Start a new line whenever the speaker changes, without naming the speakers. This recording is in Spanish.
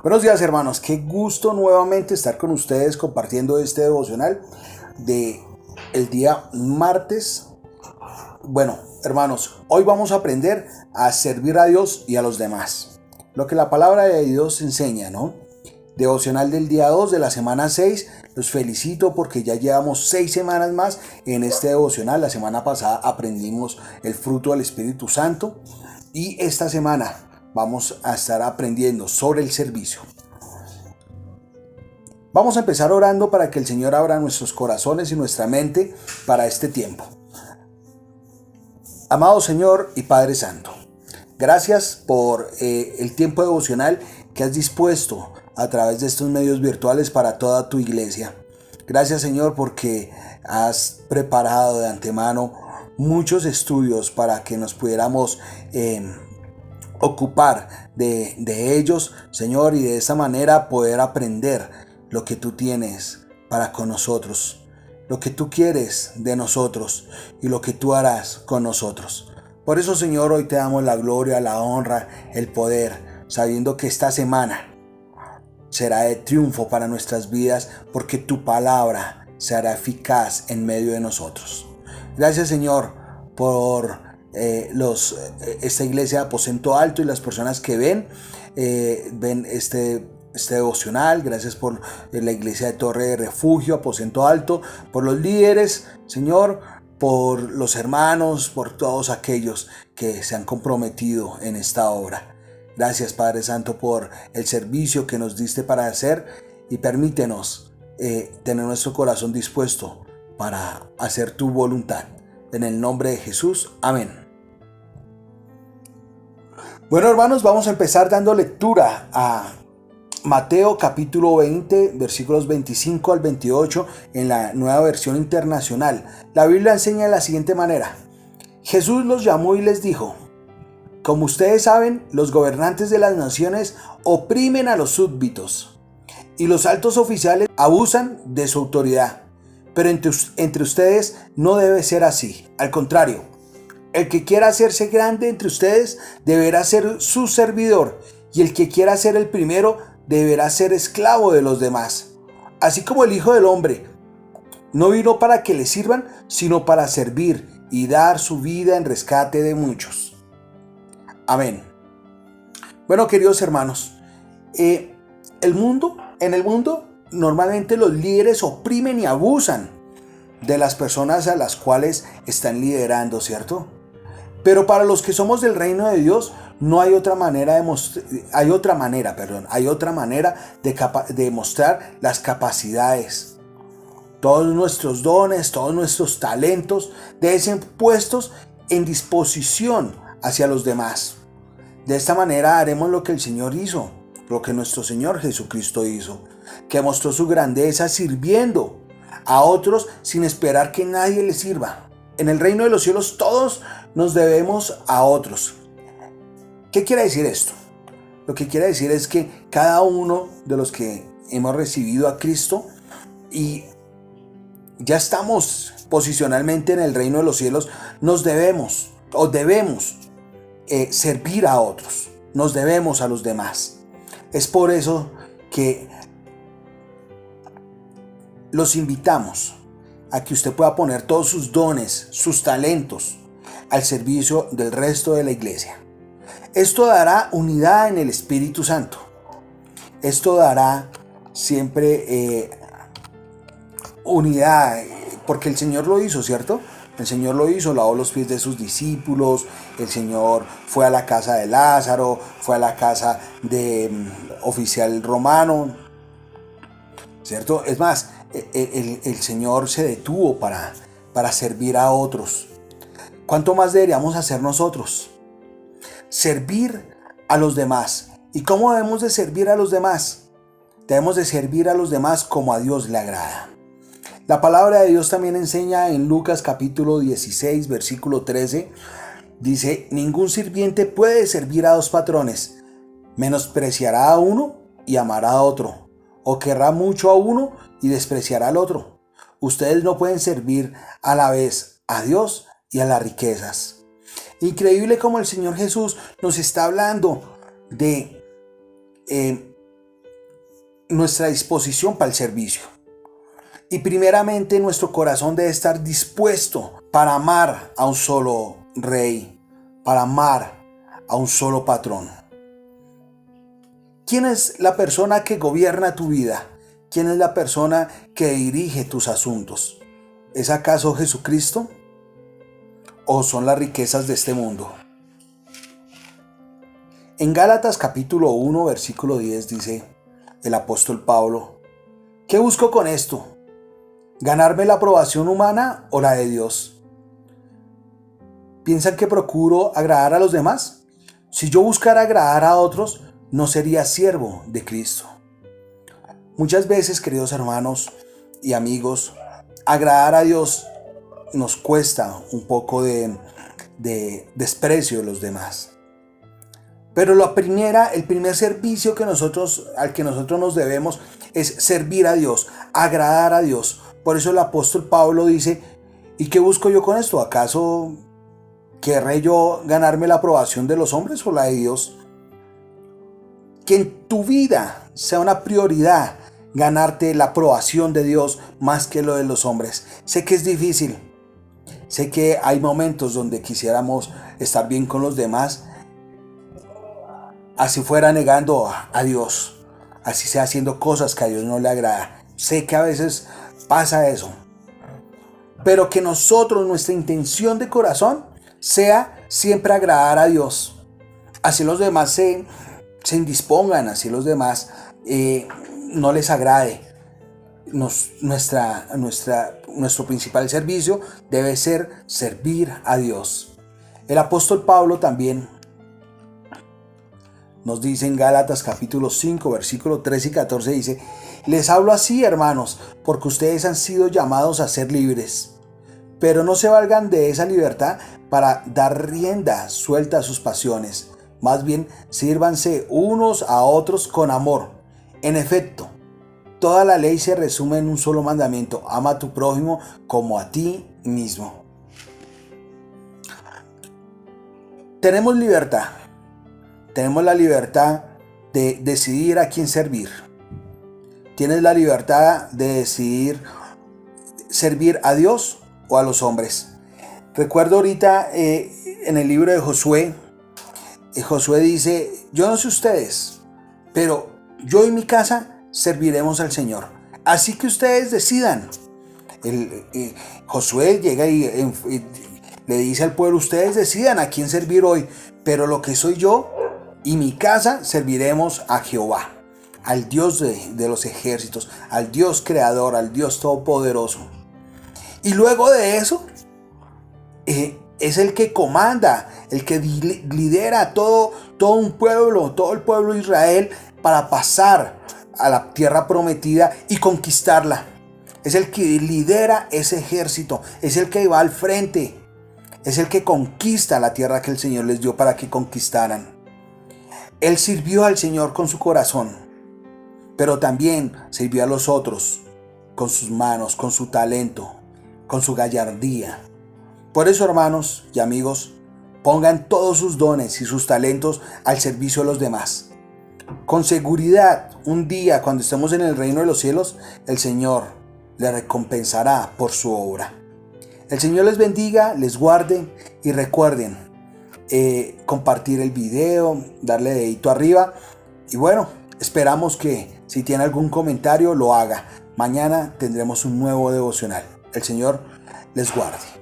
Buenos días, hermanos, qué gusto nuevamente estar con ustedes compartiendo este devocional de el día martes. Bueno, hermanos, hoy vamos a aprender a servir a Dios y a los demás. Lo que la palabra de Dios enseña, ¿no? Devocional del día 2 de la semana 6. Los felicito porque ya llevamos 6 semanas más en este devocional. La semana pasada aprendimos el fruto del Espíritu Santo y esta semana vamos a estar aprendiendo sobre el servicio. Vamos a empezar orando para que el Señor abra nuestros corazones y nuestra mente para este tiempo. Amado Señor y Padre Santo, gracias por el tiempo devocional que has dispuesto a través de estos medios virtuales para toda tu iglesia. Gracias, Señor, porque has preparado de antemano muchos estudios para que nos pudiéramos ocupar de ellos, Señor, y de esa manera poder aprender lo que tú tienes para con nosotros, lo que tú quieres de nosotros y lo que tú harás con nosotros. Por eso, Señor, hoy te damos la gloria, la honra, el poder, sabiendo que esta semana será de triunfo para nuestras vidas, porque tu palabra será eficaz en medio de nosotros. Gracias, Señor, por esta iglesia de Aposento Alto y las personas que ven este devocional. Gracias por la iglesia de Torre de Refugio, Aposento Alto, por los líderes, Señor, por los hermanos, por todos aquellos que se han comprometido en esta obra. Gracias, Padre Santo, por el servicio que nos diste para hacer, y permítenos tener nuestro corazón dispuesto para hacer tu voluntad. En el nombre de Jesús, amén. Bueno, hermanos, vamos a empezar dando lectura a Mateo capítulo 20, versículos 25 al 28 en la Nueva Versión Internacional. La Biblia enseña de la siguiente manera: Jesús los llamó y les dijo: como ustedes saben, los gobernantes de las naciones oprimen a los súbditos y los altos oficiales abusan de su autoridad. Pero entre ustedes no debe ser así. Al contrario, el que quiera hacerse grande entre ustedes deberá ser su servidor, y el que quiera ser el primero deberá ser esclavo de los demás. Así como el Hijo del Hombre no vino para que le sirvan, sino para servir y dar su vida en rescate de muchos. Amén. Bueno, queridos hermanos, en el mundo normalmente los líderes oprimen y abusan de las personas a las cuales están liderando, ¿cierto? Pero para los que somos del reino de Dios, no hay otra manera de mostrar las capacidades. Todos nuestros dones, todos nuestros talentos deben ser puestos en disposición hacia los demás. De esta manera haremos lo que el Señor hizo, lo que nuestro Señor Jesucristo hizo, que mostró su grandeza sirviendo a otros sin esperar que nadie le sirva. En el reino de los cielos todos nos debemos a otros. ¿Qué quiere decir esto? Lo que quiere decir es que cada uno de los que hemos recibido a Cristo y ya estamos posicionalmente en el reino de los cielos, nos debemos servir a otros, nos debemos a los demás. Es por eso que los invitamos a que usted pueda poner todos sus dones, sus talentos al servicio del resto de la iglesia. Esto dará unidad en el Espíritu Santo. Esto dará siempre unidad, porque el Señor lo hizo, ¿cierto? El Señor lo hizo, lavó los pies de sus discípulos. El Señor fue a la casa de Lázaro, fue a la casa de oficial romano, ¿cierto? Es más, el Señor se detuvo para servir a otros. ¿Cuánto más deberíamos hacer nosotros? Servir a los demás. ¿Y cómo debemos de servir a los demás? Debemos de servir a los demás como a Dios le agrada. La palabra de Dios también enseña en Lucas capítulo 16, versículo 13. Dice: ningún sirviente puede servir a dos patrones. Menospreciará a uno y amará a otro, o querrá mucho a uno y despreciará al otro. Ustedes no pueden servir a la vez a Dios y a las riquezas. Increíble como el Señor Jesús nos está hablando de nuestra disposición para el servicio. Y primeramente nuestro corazón debe estar dispuesto para amar a un solo rey, para amar a un solo patrón. ¿Quién es la persona que gobierna tu vida? ¿Quién es la persona que dirige tus asuntos? ¿Es acaso Jesucristo? ¿O son las riquezas de este mundo? En Gálatas capítulo 1, versículo 10 dice el apóstol Pablo: ¿qué busco con esto? ¿Ganarme la aprobación humana o la de Dios? ¿Piensan que procuro agradar a los demás? Si yo buscara agradar a otros, no sería siervo de Cristo. Muchas veces, queridos hermanos y amigos, agradar a Dios nos cuesta un poco de desprecio de los demás. Pero el primer servicio al que nosotros nos debemos es servir a Dios, agradar a Dios. Por eso el apóstol Pablo dice: ¿y qué busco yo con esto? ¿Acaso querré yo ganarme la aprobación de los hombres o la de Dios? Que en tu vida sea una prioridad ganarte la aprobación de Dios más que lo de los hombres. Sé que es difícil. Sé que hay momentos donde quisiéramos estar bien con los demás, así fuera negando a Dios, así sea haciendo cosas que a Dios no le agrada. Sé que a veces pasa eso, pero que nosotros, nuestra intención de corazón sea siempre agradar a Dios. Así los demás se indispongan, así los demás no les agrade. Nuestro principal servicio debe ser servir a Dios. El apóstol Pablo también nos dice en Gálatas capítulo 5, versículo 13 y 14, dice: les hablo así, hermanos, porque ustedes han sido llamados a ser libres. Pero no se valgan de esa libertad para dar rienda suelta a sus pasiones. Más bien, sírvanse unos a otros con amor. En efecto, toda la ley se resume en un solo mandamiento: ama a tu prójimo como a ti mismo. Tenemos libertad. Tenemos la libertad de decidir a quién servir. Tienes la libertad de decidir servir a Dios o a los hombres. Recuerdo ahorita en el libro de Josué, Josué dice: yo no sé ustedes, pero yo y mi casa serviremos al Señor. Así que ustedes decidan. Josué llega y le dice al pueblo: ustedes decidan a quién servir hoy, pero lo que soy yo y mi casa serviremos a Jehová, al Dios de los ejércitos, al Dios creador, al Dios todopoderoso. Y luego de eso, es el que comanda, el que lidera todo un pueblo, todo el pueblo de Israel, para pasar a la tierra prometida y conquistarla. Es el que lidera ese ejército, es el que va al frente, es el que conquista la tierra que el Señor les dio para que conquistaran. Él sirvió al Señor con su corazón, pero también sirvió a los otros con sus manos, con su talento, con su gallardía. Por eso, hermanos y amigos, pongan todos sus dones y sus talentos al servicio de los demás. Con seguridad, un día cuando estemos en el reino de los cielos, el Señor le recompensará por su obra. El Señor les bendiga, les guarde y recuerden compartir el video, darle dedito arriba y bueno, esperamos que si tiene algún comentario lo haga. Mañana tendremos un nuevo devocional. El Señor les guarde.